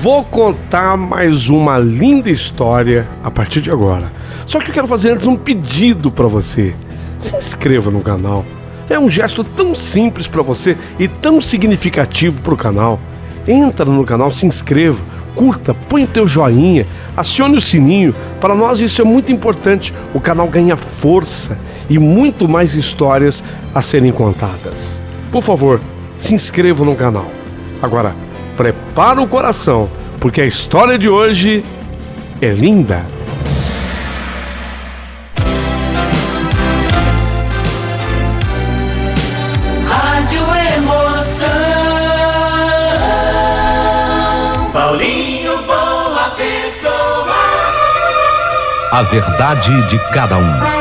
Vou contar mais uma linda história a partir de agora. Só que eu quero fazer antes um pedido para você. Se inscreva no canal. É um gesto tão simples para você e tão significativo para o canal. Entra no canal, se inscreva, curta, põe o teu joinha, acione o sininho. Para nós isso é muito importante. O canal ganha força e muito mais histórias a serem contadas. Por favor, se inscreva no canal. Agora, prepara o coração, porque a história de hoje é linda. Rádio Emoção. Paulinho, boa pessoa. A verdade de cada um.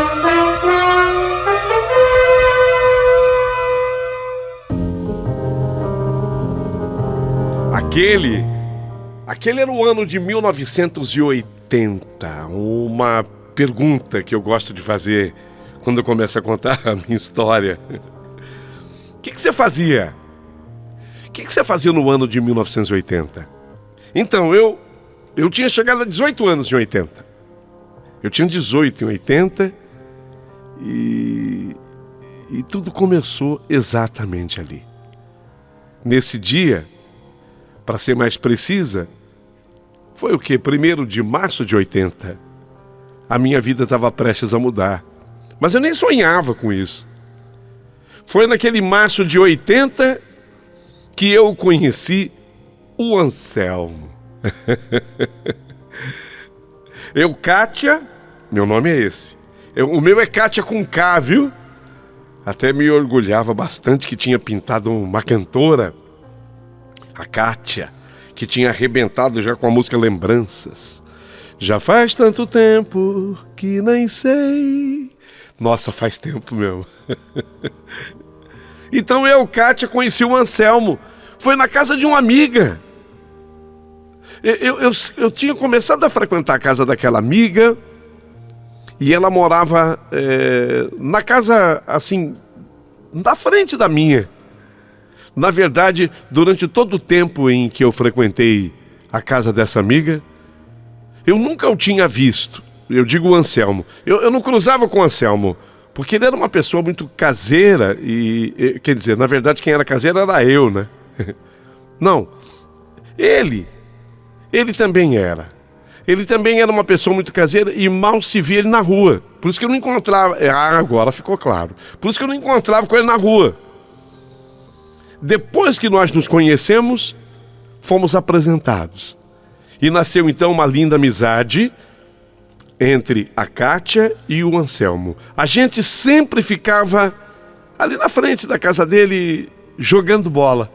Aquele era o ano de 1980. Uma pergunta que eu gosto de fazer quando eu começo a contar a minha história. O que você fazia? O que você fazia no ano de 1980? Então, eu tinha chegado a 18 anos em 80. Eu tinha 18 em 80 e tudo começou exatamente ali. Nesse dia, para ser mais precisa, foi o quê? 1º de março de 80. A minha vida estava prestes a mudar. Mas eu nem sonhava com isso. Foi naquele março de 80 que eu conheci o Anselmo. Kátia, meu nome é esse. O meu é Kátia com K, viu? Até me orgulhava bastante que tinha pintado uma cantora, a Kátia, que tinha arrebentado já com a música Lembranças. Já faz tanto tempo que nem sei. Nossa, faz tempo mesmo. Então Kátia, conheci o Anselmo. Foi na casa de uma amiga. Eu tinha começado a frequentar a casa daquela amiga e ela morava na casa, assim, na frente da minha. Na verdade, durante todo o tempo em que eu frequentei a casa dessa amiga, eu nunca o tinha visto. Eu digo o Anselmo. Eu não cruzava com o Anselmo, porque ele era uma pessoa muito caseira e quer dizer, na verdade, quem era caseiro era eu, né? Não, ele também era. Ele também era uma pessoa muito caseira e mal se via ele na rua. Por isso que eu não encontrava... agora ficou claro. Por isso que eu não encontrava com ele na rua. Depois que nós nos conhecemos, fomos apresentados. E nasceu então uma linda amizade entre a Kátia e o Anselmo. A gente sempre ficava ali na frente da casa dele jogando bola.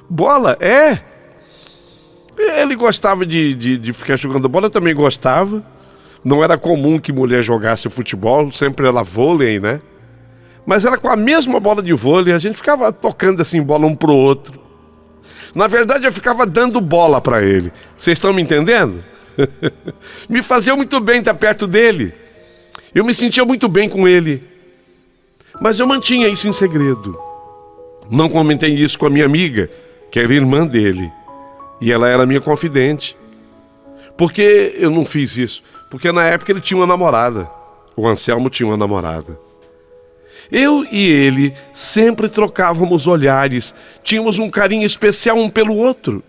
Bola? Ele gostava de ficar jogando bola, eu também gostava. Não era comum que mulher jogasse futebol, sempre era vôlei, né? Mas era com a mesma bola de vôlei, a gente ficava tocando assim bola um pro outro. Na verdade, eu ficava dando bola para ele. Vocês estão me entendendo? Me fazia muito bem estar perto dele. Eu me sentia muito bem com ele. Mas eu mantinha isso em segredo. Não comentei isso com a minha amiga, que era irmã dele. E ela era minha confidente. Por que eu não fiz isso? Porque na época ele tinha uma namorada. O Anselmo tinha uma namorada. Eu e ele sempre trocávamos olhares, tínhamos um carinho especial um pelo outro.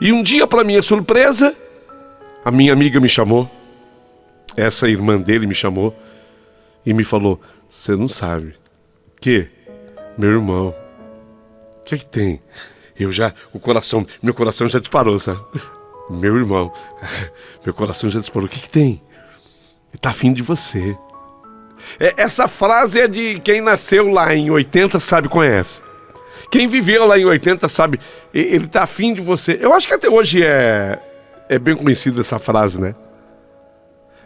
E um dia, para minha surpresa, a minha amiga me chamou, essa irmã dele me chamou e me falou: você não sabe. Que? Meu irmão. O que tem? Meu coração já disparou, sabe? Meu irmão, meu coração já disparou. O que tem? Ele tá afim de você. Essa frase é de quem nasceu lá em 80, sabe, conhece. Quem viveu lá em 80 sabe, ele tá afim de você. Eu acho que até hoje é bem conhecida essa frase, né?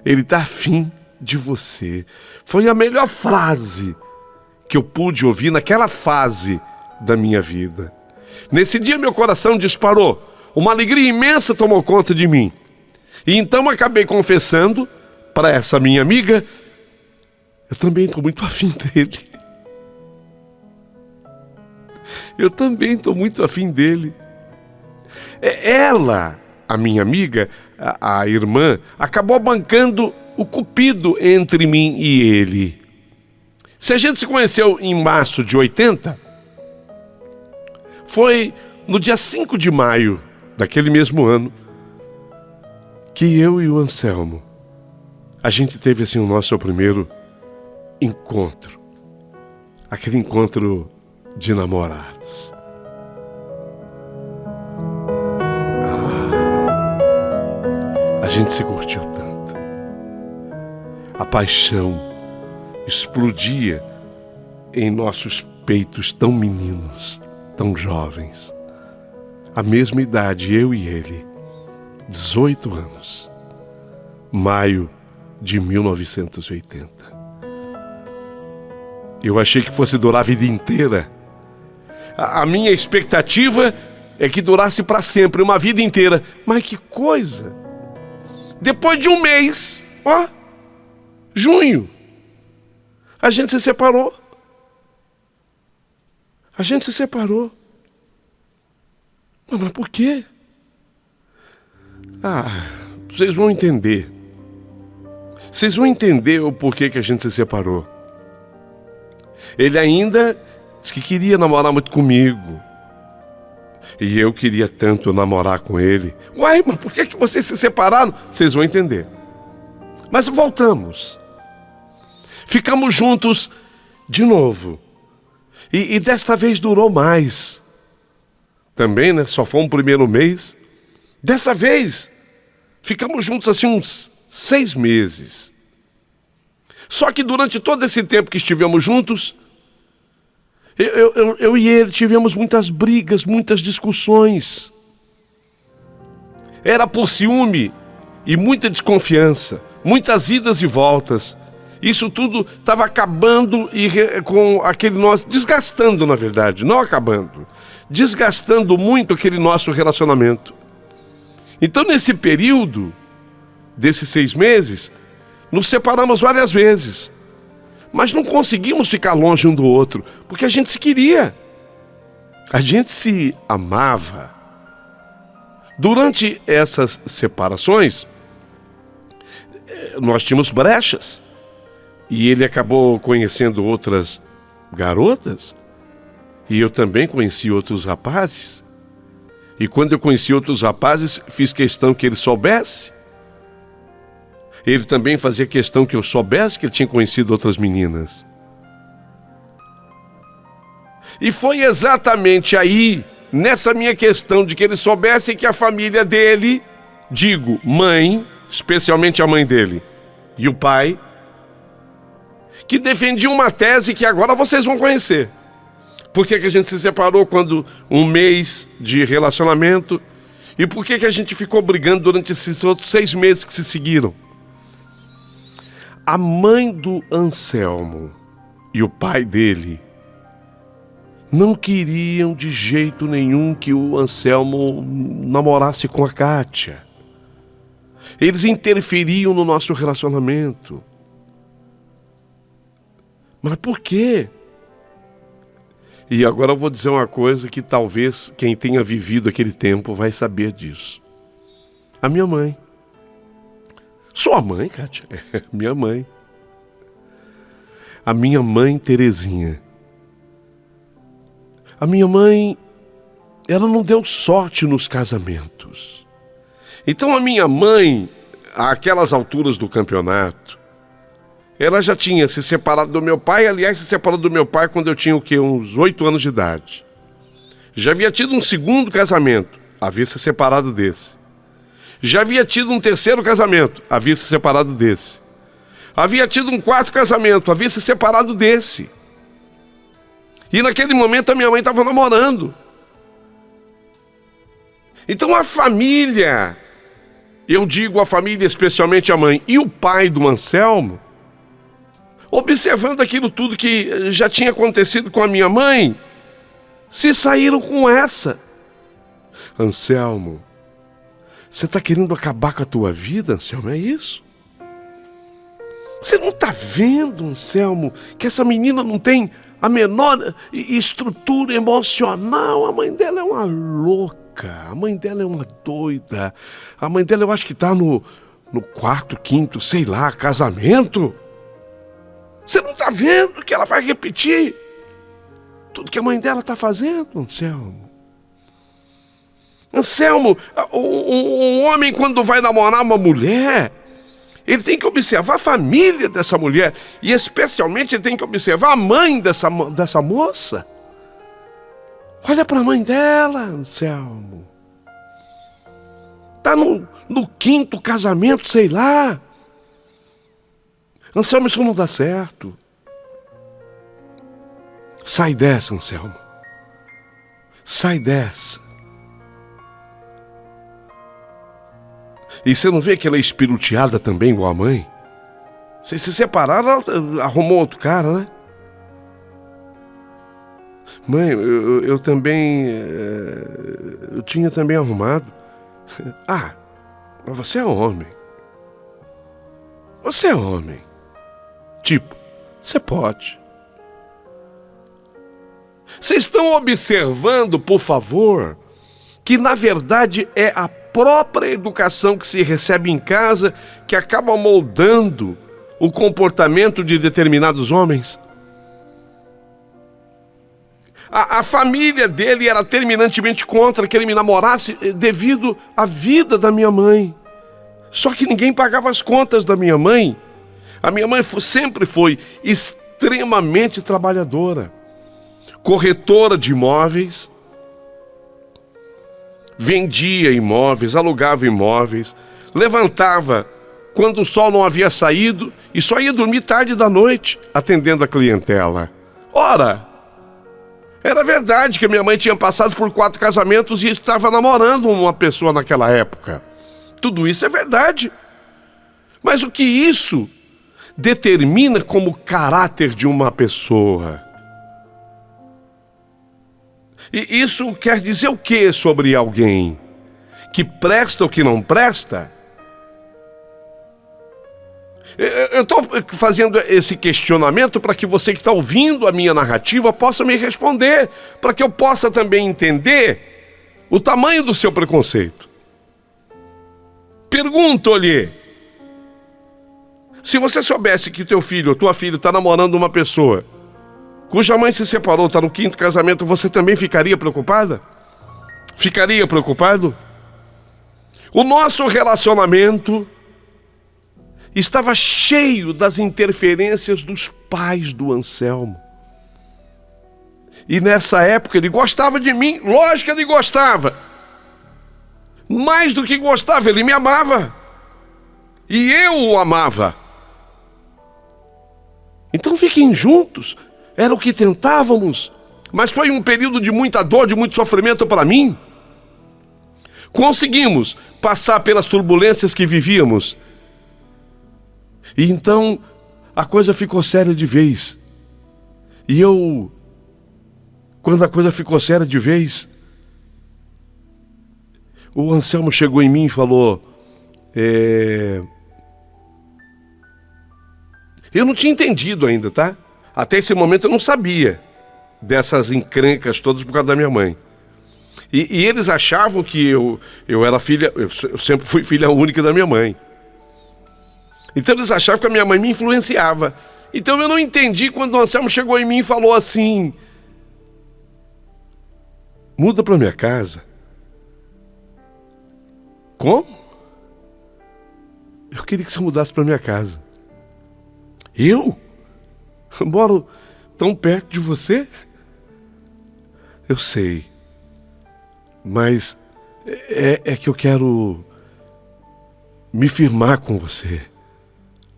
Ele tá afim de você. Foi a melhor frase que eu pude ouvir naquela fase da minha vida. Nesse dia meu coração disparou. Uma alegria imensa tomou conta de mim. E então acabei confessando para essa minha amiga: eu também estou muito afim dele. Eu também estou muito afim dele. Ela, a minha amiga, a irmã, acabou bancando o cupido entre mim e ele. Se a gente se conheceu em março de 80, foi no dia 5 de maio daquele mesmo ano que eu e o Anselmo, a gente teve assim o nosso primeiro encontro. Aquele encontro de namorados. A gente se curtiu tanto. A paixão explodia em nossos peitos tão meninos, tão jovens. A mesma idade, eu e ele, 18 anos. Maio de 1980. Eu achei que fosse durar a vida inteira. A minha expectativa é que durasse para sempre, uma vida inteira. Mas que coisa! Depois de um mês, junho, a gente se separou. A gente se separou. Mas por quê? Vocês vão entender. Vocês vão entender o porquê que a gente se separou. Ele ainda disse que queria namorar muito comigo. E eu queria tanto namorar com ele. Mas por que vocês se separaram? Vocês vão entender. Mas voltamos. Ficamos juntos de novo. E desta vez durou mais. Também, né? Só foi um primeiro mês. Dessa vez, ficamos juntos assim uns 6 meses. Só que durante todo esse tempo que estivemos juntos, eu e ele tivemos muitas brigas, muitas discussões. Era por ciúme e muita desconfiança, muitas idas e voltas. Isso tudo estava acabando com aquele nosso... desgastando, na verdade, não acabando. Desgastando muito aquele nosso relacionamento. Então, nesse período, desses 6 meses, nos separamos várias vezes. Mas não conseguimos ficar longe um do outro, porque a gente se queria. A gente se amava. Durante essas separações, nós tínhamos brechas. E ele acabou conhecendo outras garotas. E eu também conheci outros rapazes. E quando eu conheci outros rapazes, fiz questão que ele soubesse. Ele também fazia questão que eu soubesse que ele tinha conhecido outras meninas. E foi exatamente aí, nessa minha questão de que ele soubesse que a família dele, digo, mãe, especialmente a mãe dele, e o pai, que defendia uma tese que agora vocês vão conhecer. Por que a gente se separou quando um mês de relacionamento? E por que a gente ficou brigando durante esses outros 6 meses que se seguiram? A mãe do Anselmo e o pai dele não queriam de jeito nenhum que o Anselmo namorasse com a Kátia. Eles interferiam no nosso relacionamento. Mas por quê? E agora eu vou dizer uma coisa que talvez quem tenha vivido aquele tempo vai saber disso. A minha mãe. Sua mãe, Kátia? Minha mãe. A minha mãe Terezinha. A minha mãe, ela não deu sorte nos casamentos. Então a minha mãe, àquelas alturas do campeonato, ela já tinha se separado do meu pai. Aliás, se separou do meu pai quando eu tinha uns 8 anos de idade. Já havia tido um segundo casamento, havia se separado desse. Já havia tido um terceiro casamento, havia se separado desse. Havia tido um 4º casamento, havia se separado desse. E naquele momento a minha mãe estava namorando. Então a família, eu digo a família, especialmente a mãe e o pai do Anselmo, observando aquilo tudo que já tinha acontecido com a minha mãe, se saíram com essa. Anselmo, você está querendo acabar com a tua vida, Anselmo? É isso? Você não está vendo, Anselmo, que essa menina não tem a menor estrutura emocional? A mãe dela é uma louca. louca, a mãe dela é uma doida. A mãe dela eu acho que está no quarto, quinto, sei lá, casamento. Você não está vendo que ela vai repetir tudo que a mãe dela está fazendo, Anselmo? Anselmo, um homem quando vai namorar uma mulher, ele tem que observar a família dessa mulher. E especialmente ele tem que observar a mãe dessa moça. Olha para a mãe dela, Anselmo. Está no quinto casamento, sei lá. Anselmo, isso não dá certo. Sai dessa, Anselmo. Sai dessa. E você não vê que ela é espiruteada também, igual a mãe? Vocês se separaram, ela arrumou outro cara, né? Mãe, eu também... eu tinha também arrumado. Ah, mas você é homem. Você é homem. Tipo, você pode. Vocês estão observando, por favor, que na verdade é a própria educação que se recebe em casa que acaba moldando o comportamento de determinados homens? A família dele era terminantemente contra que ele me namorasse devido à vida da minha mãe. Só que ninguém pagava as contas da minha mãe. A minha mãe sempre foi extremamente trabalhadora. Corretora de imóveis. Vendia imóveis, alugava imóveis. Levantava quando o sol não havia saído e só ia dormir tarde da noite atendendo a clientela. Ora, era verdade que minha mãe tinha passado por 4 casamentos e estava namorando uma pessoa naquela época. Tudo isso é verdade. Mas o que isso determina como caráter de uma pessoa? E isso quer dizer o que sobre alguém? Que presta ou que não presta? Eu estou fazendo esse questionamento para que você que está ouvindo a minha narrativa possa me responder, para que eu possa também entender o tamanho do seu preconceito. Pergunto-lhe, se você soubesse que teu filho ou tua filha está namorando uma pessoa cuja mãe se separou, está no 5º casamento, você também ficaria preocupada? Ficaria preocupado? O nosso relacionamento estava cheio das interferências dos pais do Anselmo. E nessa época ele gostava de mim, lógico que ele gostava. Mais do que gostava, ele me amava. E eu o amava. Então fiquem juntos, era o que tentávamos. Mas foi um período de muita dor, de muito sofrimento para mim. Conseguimos passar pelas turbulências que vivíamos. E então a coisa ficou séria de vez. E quando a coisa ficou séria de vez, o Anselmo chegou em mim e falou: eu não tinha entendido ainda, tá? Até esse momento eu não sabia dessas encrencas todas por causa da minha mãe. E eles achavam que eu era filha, eu sempre fui filha única da minha mãe. Então eles achavam que a minha mãe me influenciava. Então eu não entendi quando o Anselmo chegou em mim e falou assim: muda para minha casa. Como? Eu queria que você mudasse para minha casa. Eu moro tão perto de você? Eu sei. Mas é que eu quero me firmar com você.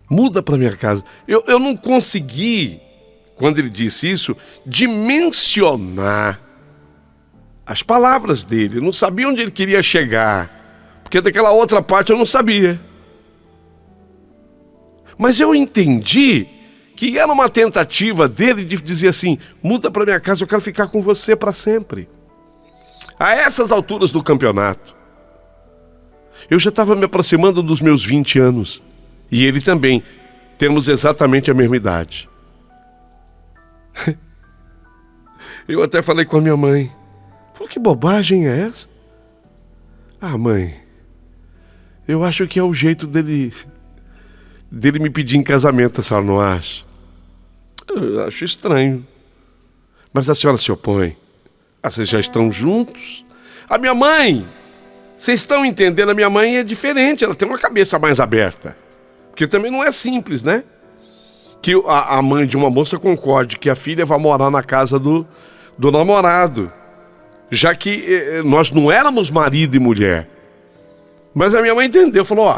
Muda para minha casa. Eu não consegui, quando ele disse isso, dimensionar as palavras dele. Eu não sabia onde ele queria chegar, porque daquela outra parte eu não sabia. Mas eu entendi que era uma tentativa dele de dizer assim: muda para minha casa, eu quero ficar com você para sempre. A essas alturas do campeonato, eu já estava me aproximando dos meus 20 anos. E ele também. Temos exatamente a mesma idade. Eu até falei com a minha mãe. Falei: que bobagem é essa? Ah, mãe, eu acho que é o jeito dele me pedir em casamento, a senhora não acha? Eu acho estranho. Mas a senhora se opõe. Ah, vocês já estão juntos? A minha mãe, vocês estão entendendo? A minha mãe é diferente, ela tem uma cabeça mais aberta. Porque também não é simples, né? Que a mãe de uma moça concorde que a filha vai morar na casa do namorado. Já que nós não éramos marido e mulher. Mas a minha mãe entendeu, falou,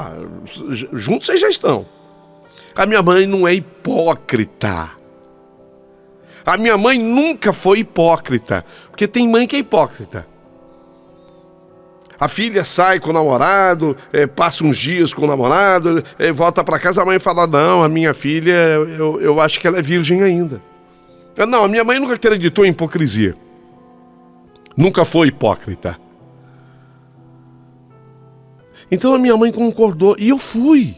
juntos vocês já estão. A minha mãe não é hipócrita. A minha mãe nunca foi hipócrita. Porque tem mãe que é hipócrita. A filha sai com o namorado, passa uns dias com o namorado, volta para casa, a mãe fala, não, a minha filha, eu acho que ela é virgem ainda. Não, a minha mãe nunca acreditou em hipocrisia. Nunca foi hipócrita. Então a minha mãe concordou e eu fui.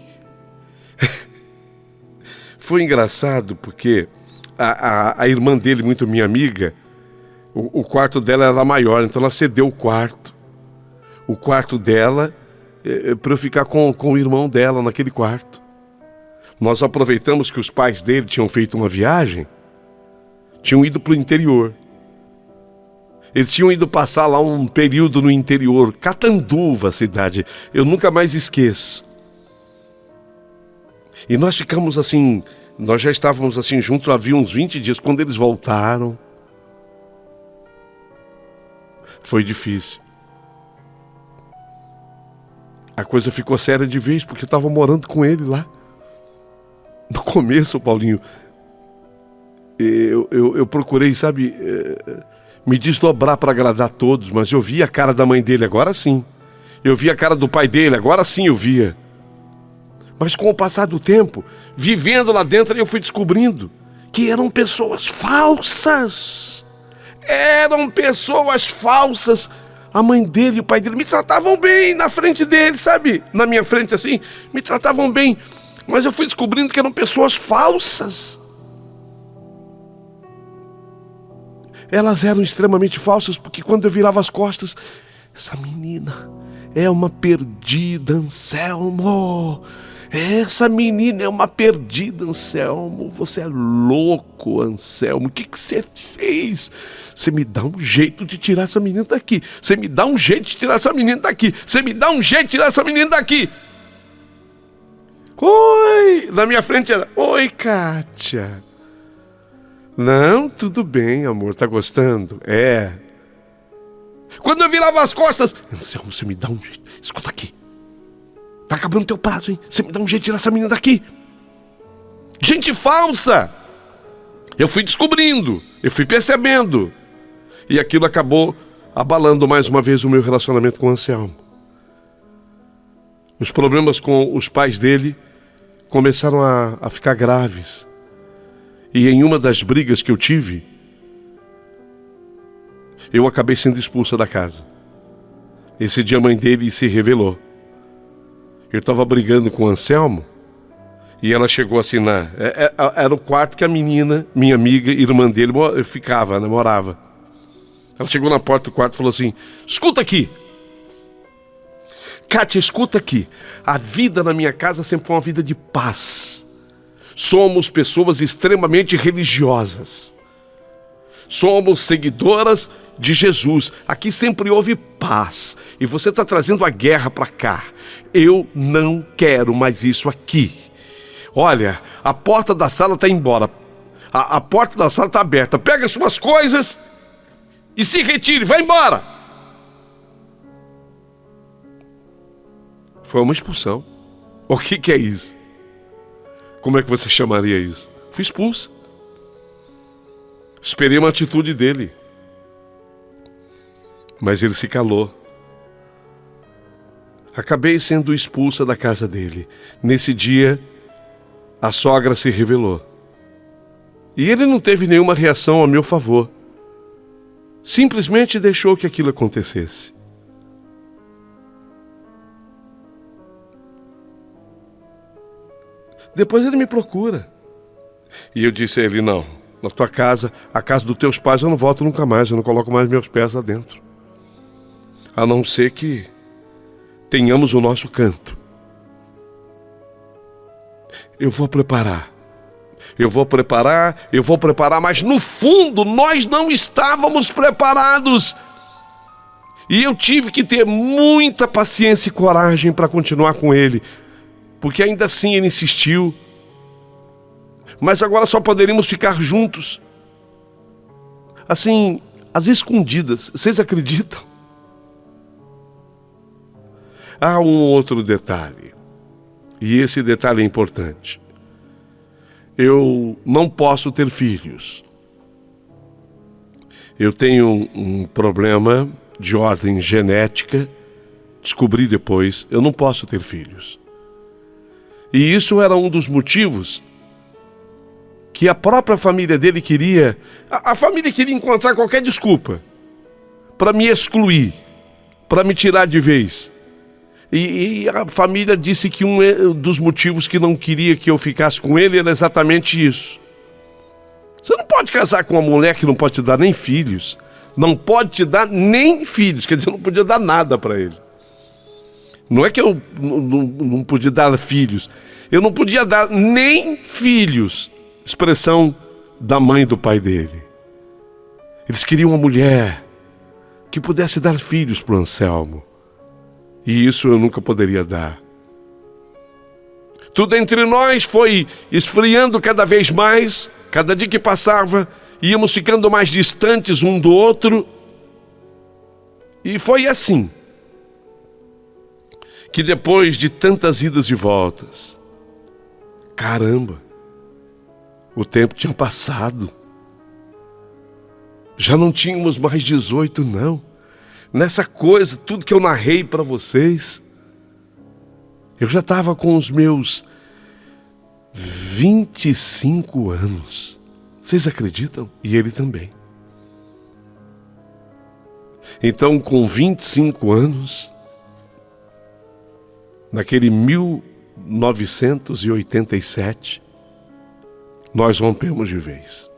Foi engraçado porque a irmã dele, muito minha amiga, o quarto dela era maior, então ela cedeu o quarto dela para eu ficar com o irmão dela naquele quarto. Nós aproveitamos que os pais dele tinham feito uma viagem, tinham ido para o interior. Eles tinham ido passar lá um período no interior, Catanduva, a cidade. Eu nunca mais esqueço. E nós ficamos assim, nós já estávamos assim juntos havia uns 20 dias. Quando eles voltaram, foi difícil. A coisa ficou séria de vez, porque eu estava morando com ele lá. No começo, Paulinho, eu procurei, sabe, me desdobrar para agradar todos, mas eu via a cara da mãe dele, agora sim. Eu via a cara do pai dele, agora sim eu via. Mas com o passar do tempo, vivendo lá dentro, eu fui descobrindo que eram pessoas falsas. Eram pessoas falsas. A mãe dele e o pai dele me tratavam bem na frente dele, sabe? Na minha frente assim, me tratavam bem. Mas eu fui descobrindo que eram pessoas falsas. Elas eram extremamente falsas, porque quando eu virava as costas, essa menina é uma perdida, Anselmo. Essa menina é uma perdida, Anselmo. Você é louco, Anselmo. O que você fez? Você me dá um jeito de tirar essa menina daqui. Você me dá um jeito de tirar essa menina daqui. Você me dá um jeito de tirar essa menina daqui. Oi! Na minha frente era, oi, Kátia. Não, tudo bem, amor. Tá gostando? É. Quando eu virava as costas, Anselmo, você me dá um jeito. Escuta aqui. Tá acabando teu prazo, hein? Você me dá um jeito de tirar essa menina daqui. Gente falsa. Eu fui descobrindo, eu fui percebendo. E aquilo acabou abalando mais uma vez o meu relacionamento com o Anselmo. Os problemas com os pais dele começaram a ficar graves. E em uma das brigas que eu tive, eu acabei sendo expulsa da casa. Esse dia a mãe dele se revelou. Eu estava brigando com o Anselmo e ela chegou assim era o quarto que a menina, minha amiga, irmã dele, ficava, né, morava. Ela chegou na porta do quarto e falou assim, escuta aqui. Kátia, escuta aqui. A vida na minha casa sempre foi uma vida de paz. Somos pessoas extremamente religiosas. Somos seguidoras de Jesus. Aqui sempre houve paz. E você está trazendo a guerra para cá. Eu não quero mais isso aqui. Olha, a porta da sala está embora. A porta da sala está aberta. Pega as suas coisas e se retire. Vai embora. Foi uma expulsão. O que é isso? Como é que você chamaria isso? Fui expulso. Esperei uma atitude dele. Mas ele se calou. Acabei sendo expulsa da casa dele. Nesse dia, a sogra se revelou. E ele não teve nenhuma reação a meu favor. Simplesmente deixou que aquilo acontecesse. Depois ele me procura. E eu disse a ele, não, na tua casa, a casa dos teus pais eu não volto nunca mais, eu não coloco mais meus pés lá dentro. A não ser que tenhamos o nosso canto. Eu vou preparar, mas no fundo nós não estávamos preparados. E eu tive que ter muita paciência e coragem para continuar com ele, porque ainda assim ele insistiu. Mas agora só poderíamos ficar juntos, assim, às escondidas. Vocês acreditam? Há um outro detalhe, e esse detalhe é importante. Eu não posso ter filhos. Eu tenho um problema de ordem genética, descobri depois, eu não posso ter filhos. E isso era um dos motivos que a própria família dele queria, a família queria encontrar qualquer desculpa para me excluir, para me tirar de vez. E a família disse que um dos motivos que não queria que eu ficasse com ele era exatamente isso. Você não pode casar com uma mulher que não pode te dar nem filhos. Não pode te dar nem filhos, quer dizer, eu não podia dar nada para ele. Não é que eu não podia dar filhos, eu não podia dar nem filhos. Expressão da mãe e do pai dele. Eles queriam uma mulher que pudesse dar filhos para o Anselmo. E isso eu nunca poderia dar. Tudo entre nós foi esfriando cada vez mais. Cada dia que passava, íamos ficando mais distantes um do outro. E foi assim que depois de tantas idas e voltas, caramba, o tempo tinha passado. Já não tínhamos mais 18, não. Nessa coisa, tudo que eu narrei para vocês, eu já estava com os meus 25 anos. Vocês acreditam? E ele também. Então, com 25 anos, naquele 1987, nós rompemos de vez.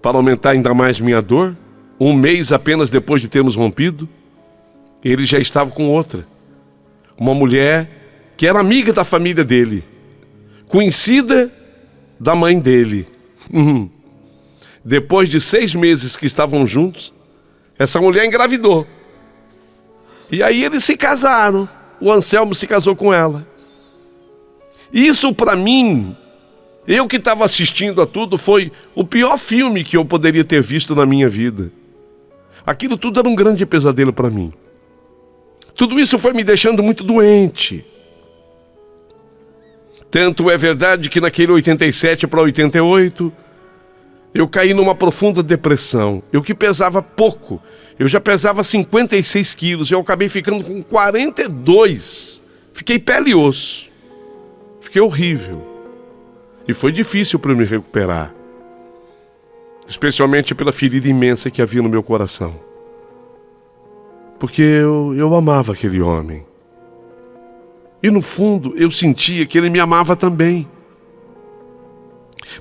Para aumentar ainda mais minha dor, um mês apenas depois de termos rompido, ele já estava com outra. Uma mulher que era amiga da família dele, conhecida da mãe dele. Depois de 6 meses que estavam juntos, essa mulher engravidou. E aí eles se casaram. O Anselmo se casou com ela. Isso para mim, eu que estava assistindo a tudo, foi o pior filme que eu poderia ter visto na minha vida. Aquilo tudo era um grande pesadelo para mim. Tudo isso foi me deixando muito doente. Tanto é verdade que naquele 87 para 88, eu caí numa profunda depressão. Eu que pesava pouco, eu já pesava 56 quilos, eu acabei ficando com 42. Fiquei pele e osso. Fiquei horrível. E foi difícil para eu me recuperar. Especialmente pela ferida imensa que havia no meu coração. Porque eu amava aquele homem. E no fundo eu sentia que ele me amava também.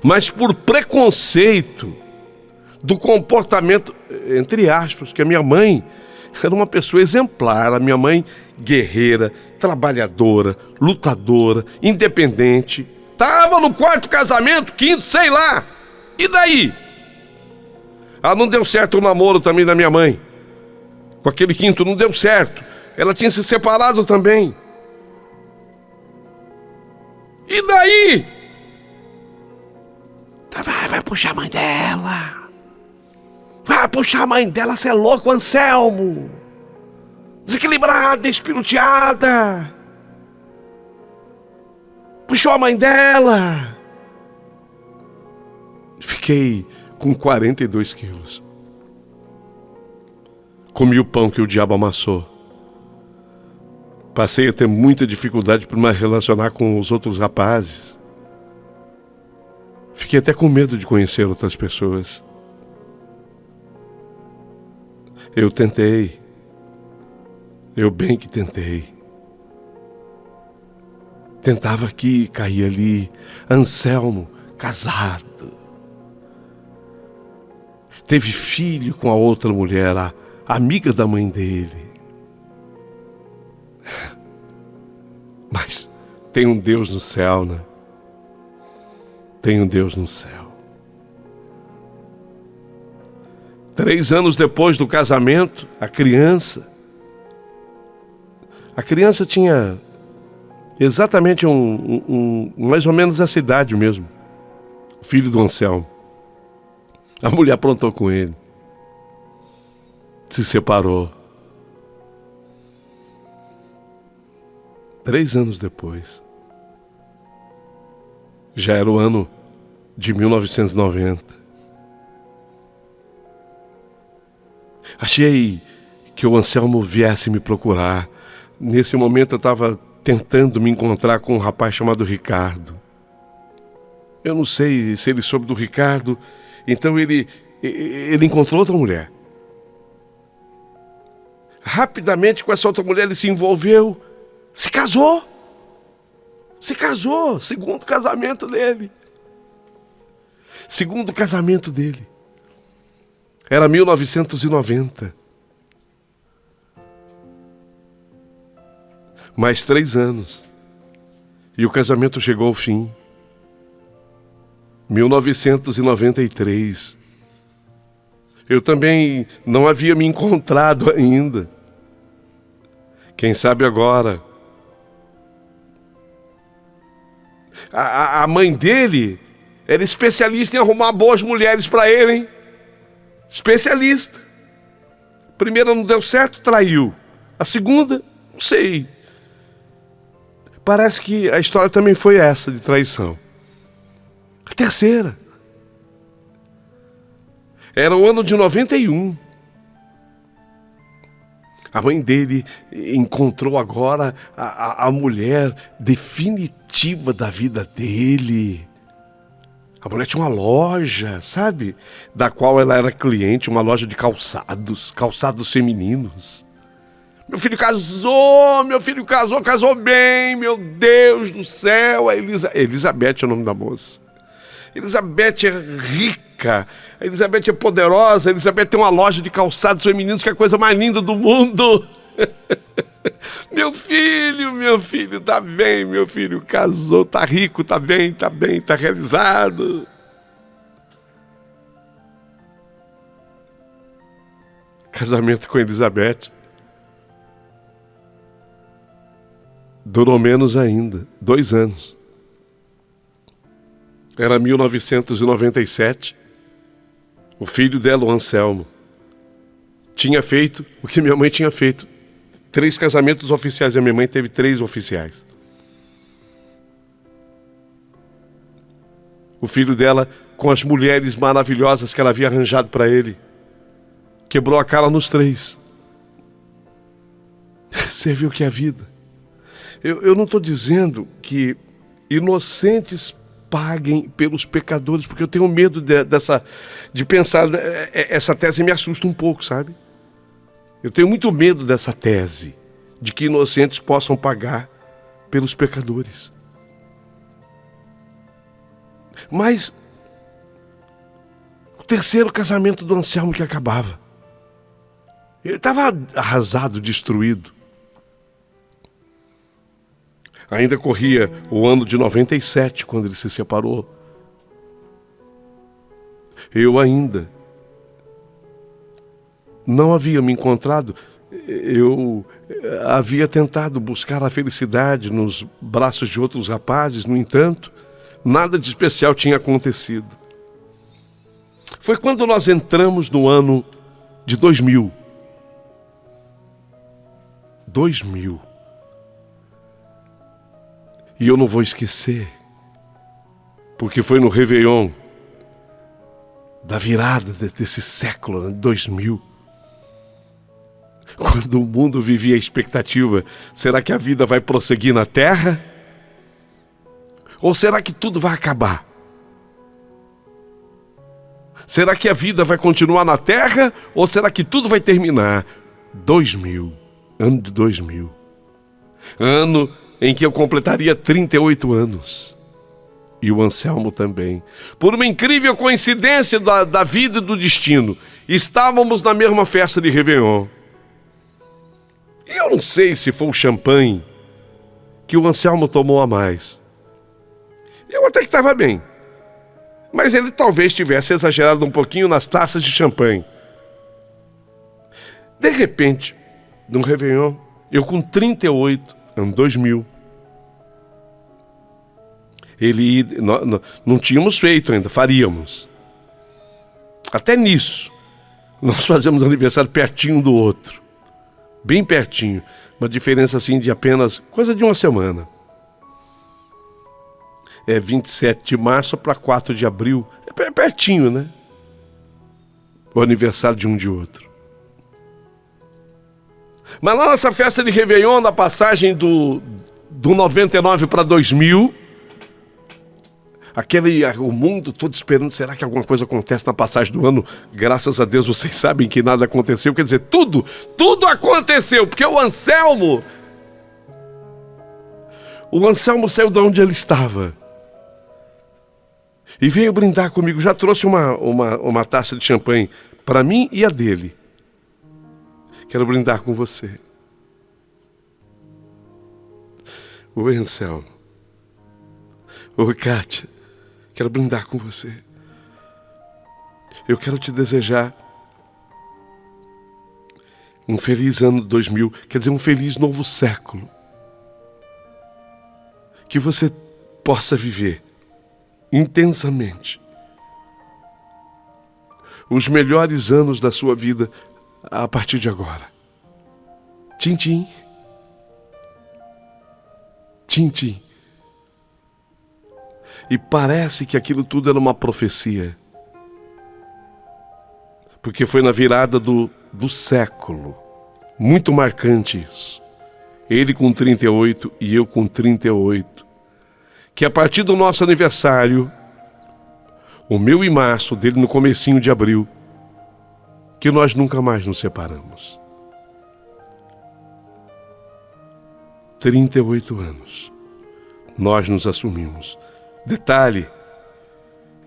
Mas por preconceito do comportamento, entre aspas, que a minha mãe era uma pessoa exemplar. A minha mãe guerreira, trabalhadora, lutadora, independente. Estava no 4º casamento, 5º, sei lá. E daí? Não deu certo o namoro também da minha mãe. Com aquele 5º não deu certo. Ela tinha se separado também. E daí? Vai puxar a mãe dela. Vai puxar a mãe dela, você é louco, Anselmo. Desequilibrada, espiroteada. Puxou a mãe dela. Fiquei com 42 quilos. Comi o pão que o diabo amassou. Passei a ter muita dificuldade para me relacionar com os outros rapazes. Fiquei até com medo de conhecer outras pessoas. Eu tentei. Eu bem que tentei. Tentava aqui, caía ali. Anselmo, casado. Teve filho com a outra mulher, amiga da mãe dele. Mas tem um Deus no céu, né? Tem um Deus no céu. 3 anos depois do casamento, a criança tinha exatamente mais ou menos essa idade mesmo. O filho do Anselmo. A mulher aprontou com ele. Se separou. 3 anos depois. Já era o ano de 1990. Achei que o Anselmo viesse me procurar. Nesse momento eu estava tentando me encontrar com um rapaz chamado Ricardo. Eu não sei se ele soube do Ricardo, então ele encontrou outra mulher. Rapidamente com essa outra mulher ele se envolveu, se casou. Segundo casamento dele. Era 1990. Mais 3 anos. E o casamento chegou ao fim. 1993. Eu também não havia me encontrado ainda. Quem sabe agora. A mãe dele era especialista em arrumar boas mulheres para ele, hein? Especialista. A primeira não deu certo, traiu. A segunda, não sei. Parece que a história também foi essa, de traição. A terceira. Era o ano de 91. A mãe dele encontrou agora a mulher definitiva da vida dele. A mulher tinha uma loja, sabe? Da qual ela era cliente, uma loja de calçados femininos. Meu filho casou bem, meu Deus do céu. Elizabeth é o nome da moça. Elizabeth é rica, a Elizabeth é poderosa, a Elizabeth tem uma loja de calçados femininos que é a coisa mais linda do mundo. Meu filho, tá bem, meu filho casou, tá rico, tá bem, tá realizado. Casamento com Elizabeth durou menos ainda, 2 anos. Era 1997. O filho dela, o Anselmo, tinha feito o que minha mãe tinha feito. 3 casamentos oficiais. A minha mãe teve 3 oficiais. O filho dela, com as mulheres maravilhosas que ela havia arranjado para ele, quebrou a cara nos 3. Você viu que é a vida. Eu não estou dizendo que inocentes paguem pelos pecadores, porque eu tenho medo de pensar, essa tese me assusta um pouco, sabe? Eu tenho muito medo dessa tese, de que inocentes possam pagar pelos pecadores. Mas o terceiro casamento do Anselmo que acabava, ele estava arrasado, destruído. Ainda corria o ano de 97, quando ele se separou. Eu ainda não havia me encontrado. Eu havia tentado buscar a felicidade nos braços de outros rapazes. No entanto, nada de especial tinha acontecido. Foi quando nós entramos no ano de 2000. 2000. E eu não vou esquecer, porque foi no Réveillon da virada desse século, 2000, quando o mundo vivia a expectativa: será que a vida vai prosseguir na Terra? Ou será que tudo vai acabar? Será que a vida vai continuar na Terra? Ou será que tudo vai terminar? 2000, ano de 2000, ano em que eu completaria 38 anos. E o Anselmo também. Por uma incrível coincidência da vida e do destino, estávamos na mesma festa de Réveillon. E eu não sei se foi o champanhe que o Anselmo tomou a mais. Eu até que estava bem. Mas ele talvez tivesse exagerado um pouquinho nas taças de champanhe. De repente, num Réveillon, eu com 38, ano 2000, não tínhamos feito ainda, faríamos. Até nisso, nós fazemos aniversário pertinho do outro. Bem pertinho. Uma diferença assim de apenas coisa de uma semana. É 27 de março para 4 de abril. É pertinho, né? O aniversário de um de outro. Mas lá nessa festa de Réveillon, na passagem do 99 para 2000, o mundo todo esperando, será que alguma coisa acontece na passagem do ano? Graças a Deus vocês sabem que nada aconteceu. Quer dizer, tudo aconteceu, porque o Anselmo saiu de onde ele estava e veio brindar comigo. Já trouxe uma taça de champanhe para mim e a dele. Quero brindar com você. Oi, Anselmo. Oi, Kátia. Quero brindar com você. Eu quero te desejar um feliz ano 2000, quer dizer, um feliz novo século. Que você possa viver intensamente os melhores anos da sua vida a partir de agora. Tchim, tchim. Tchim, tchim. E parece que aquilo tudo era uma profecia. Porque foi na virada do século. Muito marcante isso. Ele com 38 e eu com 38. Que a partir do nosso aniversário, o meu em março, dele no comecinho de abril, que nós nunca mais nos separamos. 38 anos. Nós nos assumimos. Detalhe,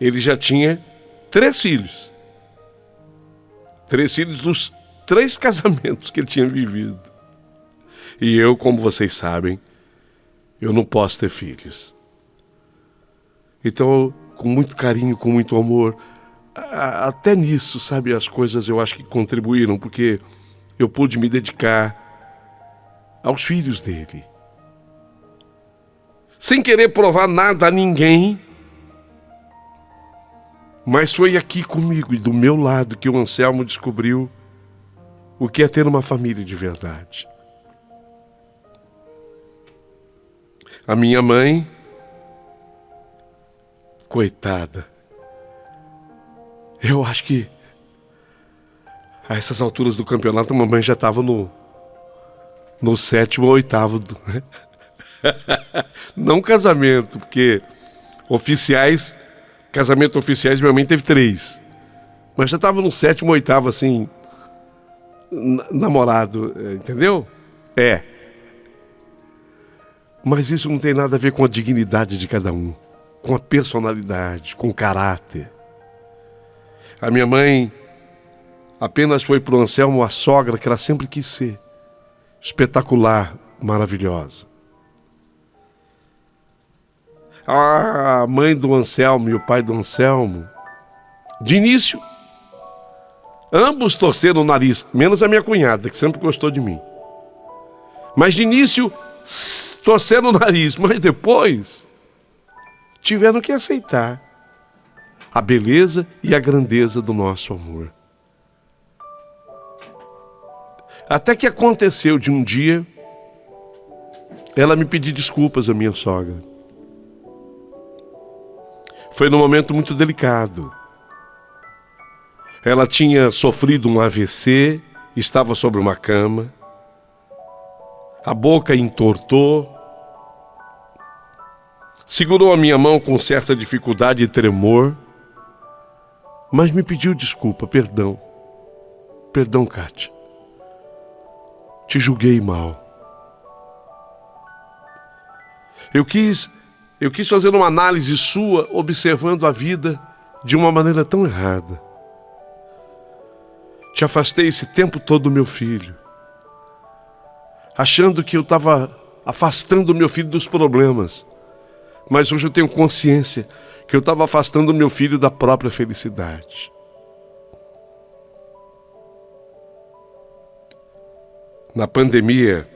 ele já tinha 3 filhos. 3 filhos dos 3 casamentos que ele tinha vivido. E eu, como vocês sabem, eu não posso ter filhos. Então, com muito carinho, com muito amor, até nisso, sabe, as coisas eu acho que contribuíram, porque eu pude me dedicar aos filhos dele. Sem querer provar nada a ninguém, mas foi aqui comigo e do meu lado que o Anselmo descobriu o que é ter uma família de verdade. A minha mãe, coitada, eu acho que a essas alturas do campeonato a mamãe já estava no 7º ou 8º. Não casamento, porque casamento oficiais, minha mãe teve 3. Mas já estava no 7º, 8º, assim, namorado, entendeu? Mas isso não tem nada a ver com a dignidade de cada um, com a personalidade, com o caráter. A minha mãe apenas foi para o Anselmo a sogra que ela sempre quis ser. Espetacular, maravilhosa. A mãe do Anselmo e o pai do Anselmo, de início, ambos torceram o nariz, menos a minha cunhada, que sempre gostou de mim. Mas de início, torceram o nariz, mas depois tiveram que aceitar a beleza e a grandeza do nosso amor. Até que aconteceu de um dia, ela me pedir desculpas, a minha sogra. Foi num momento muito delicado. Ela tinha sofrido um AVC, estava sobre uma cama, a boca entortou, segurou a minha mão com certa dificuldade e tremor, mas me pediu desculpa, perdão. Perdão, Kátia. Te julguei mal. Eu quis fazer uma análise sua, observando a vida de uma maneira tão errada. Te afastei esse tempo todo do meu filho, achando que eu estava afastando o meu filho dos problemas. Mas hoje eu tenho consciência que eu estava afastando o meu filho da própria felicidade. Na pandemia,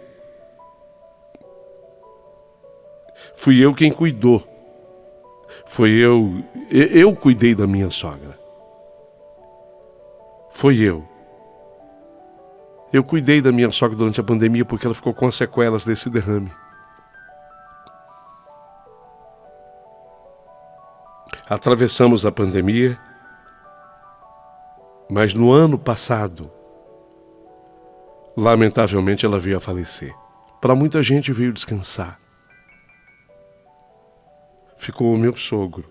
fui eu quem cuidou. Eu cuidei da minha sogra. Foi eu. Eu cuidei da minha sogra durante a pandemia porque ela ficou com as sequelas desse derrame. Atravessamos a pandemia, mas no ano passado, lamentavelmente ela veio a falecer. Para muita gente veio descansar. Ficou o meu sogro,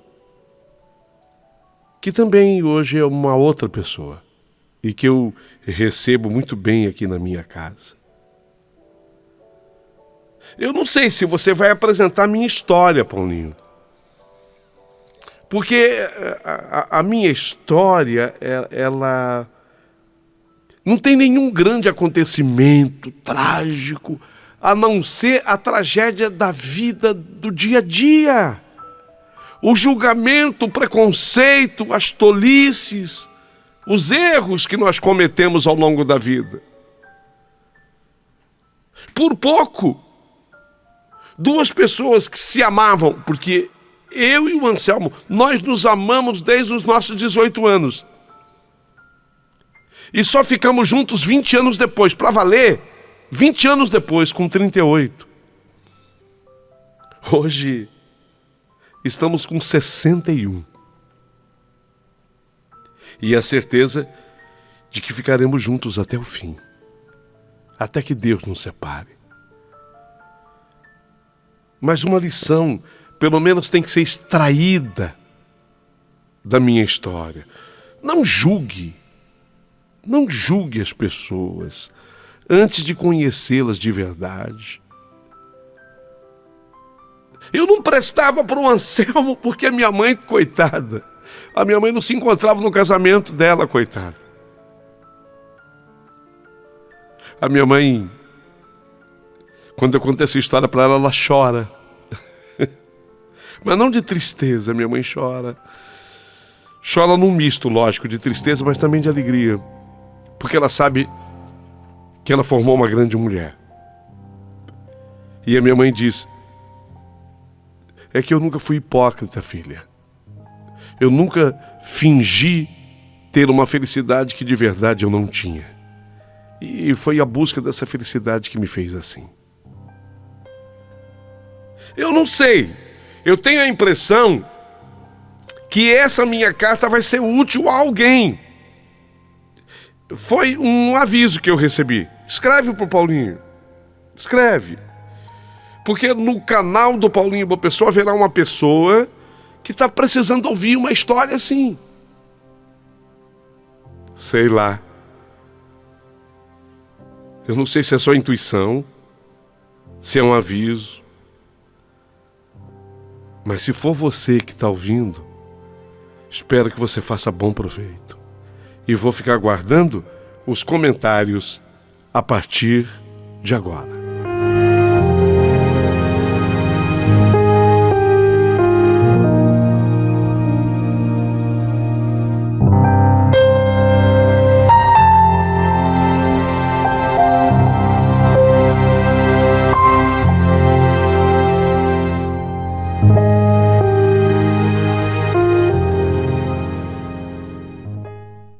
que também hoje é uma outra pessoa e que eu recebo muito bem aqui na minha casa. Eu não sei se você vai apresentar a minha história, Paulinho, porque a minha história, ela não tem nenhum grande acontecimento trágico, a não ser a tragédia da vida do dia a dia. O julgamento, o preconceito, as tolices, os erros que nós cometemos ao longo da vida. Por pouco, duas pessoas que se amavam, porque eu e o Anselmo, nós nos amamos desde os nossos 18 anos. E só ficamos juntos 20 anos depois, para valer, 20 anos depois, com 38. Hoje, estamos com 61. E a certeza de que ficaremos juntos até o fim. Até que Deus nos separe. Mas uma lição, pelo menos, tem que ser extraída da minha história. Não julgue as pessoas antes de conhecê-las de verdade. Eu não prestava para o Anselmo porque a minha mãe, coitada, a minha mãe não se encontrava no casamento dela, coitada. A minha mãe, quando eu conto essa história para ela, ela chora. Mas não de tristeza, minha mãe chora. Chora num misto, lógico, de tristeza, mas também de alegria. Porque ela sabe que ela formou uma grande mulher. E a minha mãe diz: é que eu nunca fui hipócrita, filha. Eu nunca fingi ter uma felicidade que de verdade eu não tinha. E foi a busca dessa felicidade que me fez assim. Eu não sei. Eu tenho a impressão que essa minha carta vai ser útil a alguém. Foi um aviso que eu recebi. Escreve pro Paulinho. Escreve. Porque no canal do Paulinho Boa Pessoa haverá uma pessoa que está precisando ouvir uma história assim. Sei lá. Eu não sei se é só intuição, se é um aviso. Mas se for você que está ouvindo, espero que você faça bom proveito. E vou ficar aguardando os comentários a partir de agora.